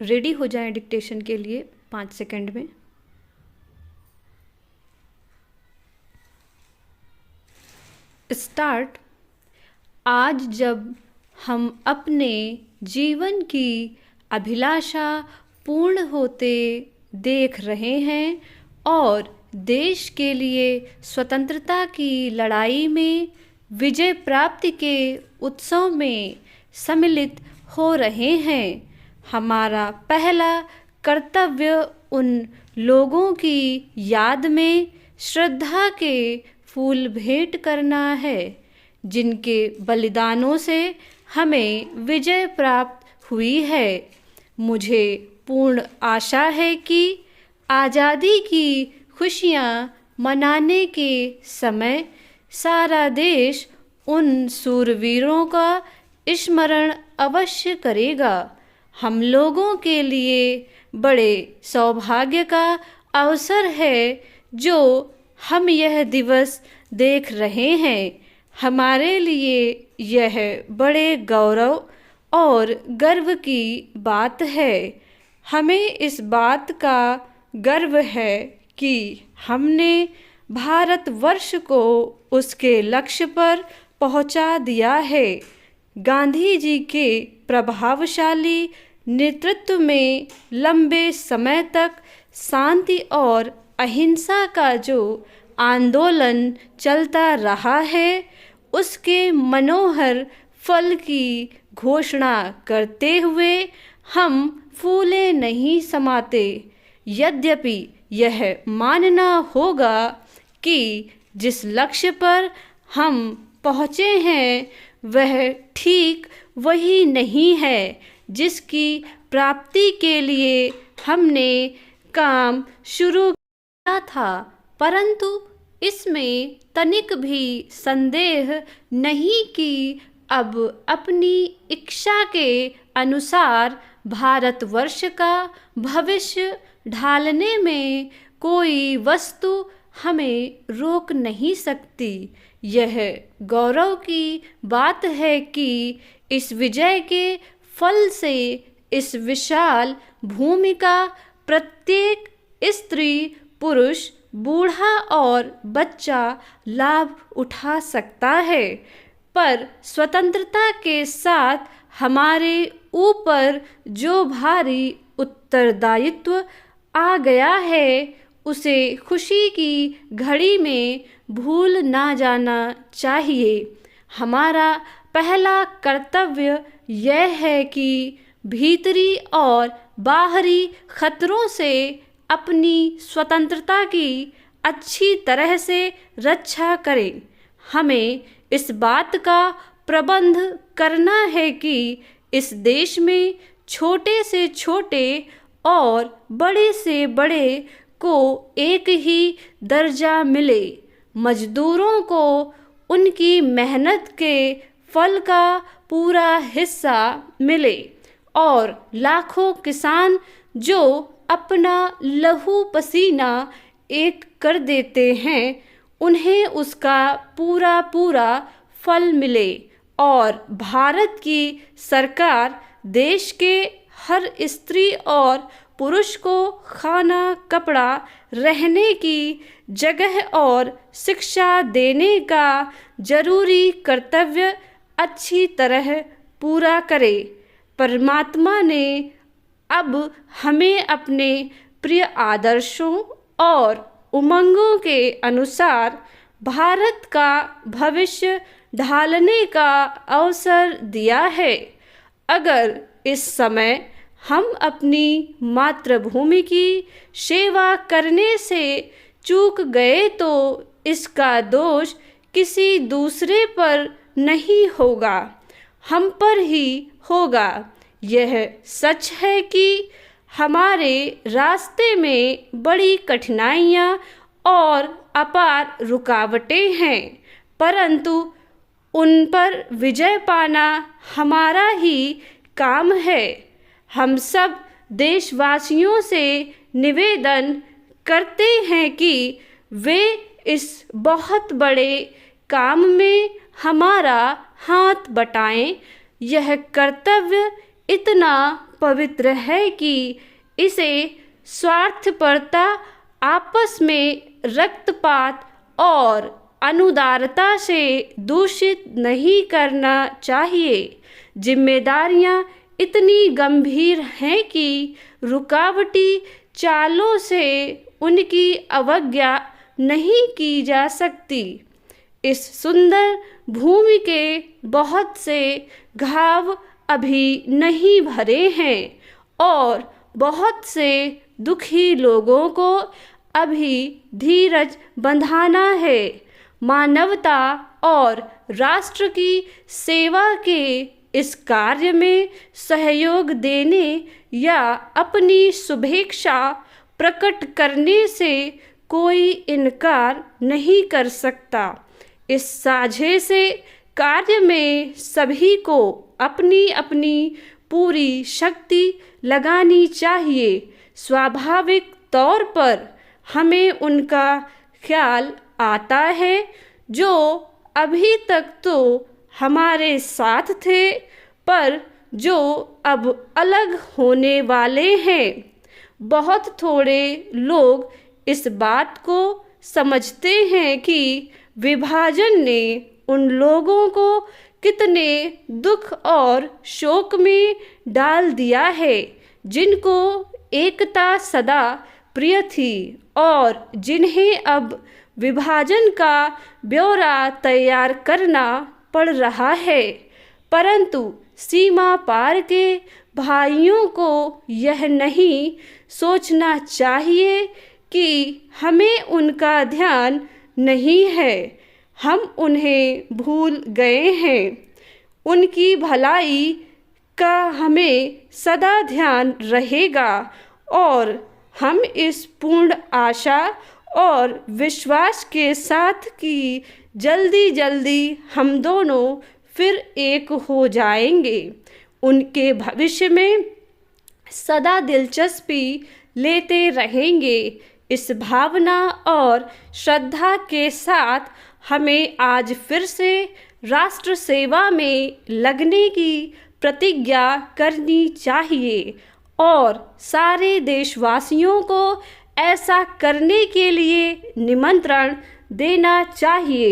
Ready हो जाएं dictation के लिए 5 सेकंड में। स्टार्ट। आज जब हम अपने जीवन की अभिलाषा पूर्ण होते देख रहे हैं और देश के लिए स्वतंत्रता की लड़ाई में विजय प्राप्ति के उत्सव में सम्मिलित हो रहे हैं, हमारा पहला कर्तव्य उन लोगों की याद में श्रद्धा के फूल भेंट करना है जिनके बलिदानों से हमें विजय प्राप्त हुई है। मुझे पूर्ण आशा है कि आज़ादी की खुशियाँ मनाने के समय सारा देश उन सूरवीरों का स्मरण अवश्य करेगा। हम लोगों के लिए बड़े सौभाग्य का अवसर है जो हम यह दिवस देख रहे हैं। हमारे लिए यह बड़े गौरव और गर्व की बात है। हमें इस बात का गर्व है कि हमने भारतवर्ष को उसके लक्ष्य पर पहुंचा दिया है। गांधी जी के प्रभावशाली नेतृत्व में लंबे समय तक शांति और अहिंसा का जो आंदोलन चलता रहा है, उसके मनोहर फल की घोषणा करते हुए हम फूले नहीं समाते। यद्यपि यह मानना होगा कि जिस लक्ष्य पर हम पहुँचे हैं वह ठीक वही नहीं है जिसकी प्राप्ति के लिए हमने काम शुरू किया था, परंतु इसमें तनिक भी संदेह नहीं कि अब अपनी इच्छा के अनुसार भारतवर्ष का भविष्य ढालने में कोई वस्तु हमें रोक नहीं सकती। यह गौरव की बात है कि इस विजय के फल से इस विशाल भूमि का प्रत्येक स्त्री, पुरुष, बूढ़ा और बच्चा लाभ उठा सकता है। पर स्वतंत्रता के साथ हमारे ऊपर जो भारी उत्तरदायित्व आ गया है उसे खुशी की घड़ी में भूल ना जाना चाहिए। हमारा पहला कर्तव्य यह है कि भीतरी और बाहरी खतरों से अपनी स्वतंत्रता की अच्छी तरह से रक्षा करें। हमें इस बात का प्रबंध करना है कि इस देश में छोटे से छोटे और बड़े से बड़े को एक ही दर्जा मिले। मजदूरों को उनकी मेहनत के फल का पूरा हिस्सा मिले और लाखों किसान जो अपना लहू पसीना एक कर देते हैं उन्हें उसका पूरा पूरा फल मिले और भारत की सरकार देश के हर स्त्री और पुरुष को खाना, कपड़ा, रहने की जगह और शिक्षा देने का जरूरी कर्तव्य अच्छी तरह पूरा करे। परमात्मा ने अब हमें अपने प्रिय आदर्शों और उमंगों के अनुसार भारत का भविष्य ढालने का अवसर दिया है। अगर इस समय हम अपनी मातृभूमि की सेवा करने से चूक गए तो इसका दोष किसी दूसरे पर नहीं होगा, हम पर ही होगा। यह सच है कि हमारे रास्ते में बड़ी कठिनाइयाँ और अपार रुकावटें हैं, परंतु उन पर विजय पाना हमारा ही काम है। हम सब देशवासियों से निवेदन करते हैं कि वे इस बहुत बड़े काम में हमारा हाथ बटाएं। यह कर्तव्य इतना पवित्र है कि इसे स्वार्थपरता, आपस में रक्तपात और अनुदारता से दूषित नहीं करना चाहिए। जिम्मेदारियां इतनी गंभीर हैं कि रुकावटी चालों से उनकी अवज्ञा नहीं की जा सकती। इस सुंदर भूमि के बहुत से घाव अभी नहीं भरे हैं और बहुत से दुखी लोगों को अभी धीरज बंधाना है। मानवता और राष्ट्र की सेवा के इस कार्य में सहयोग देने या अपनी शुभेच्छा प्रकट करने से कोई इनकार नहीं कर सकता। इस साझे से कार्य में सभी को अपनी अपनी पूरी शक्ति लगानी चाहिए। स्वाभाविक तौर पर हमें उनका ख्याल आता है जो अभी तक तो हमारे साथ थे, पर जो अब अलग होने वाले हैं। बहुत थोड़े लोग इस बात को समझते हैं कि विभाजन ने उन लोगों को कितने दुख और शोक में डाल दिया है जिनको एकता सदा प्रिय थी और जिन्हें अब विभाजन का ब्यौरा तैयार करना पड़ रहा है। परंतु सीमा पार के भाइयों को यह नहीं सोचना चाहिए कि हमें उनका ध्यान नहीं है, हम उन्हें भूल गए हैं। उनकी भलाई का हमें सदा ध्यान रहेगा और हम इस पूर्ण आशा और विश्वास के साथ कि जल्दी जल्दी हम दोनों फिर एक हो जाएंगे, उनके भविष्य में सदा दिलचस्पी लेते रहेंगे। इस भावना और श्रद्धा के साथ हमें आज फिर से राष्ट्र सेवा में लगने की प्रतिज्ञा करनी चाहिए और सारे देशवासियों को ऐसा करने के लिए निमंत्रण देना चाहिए।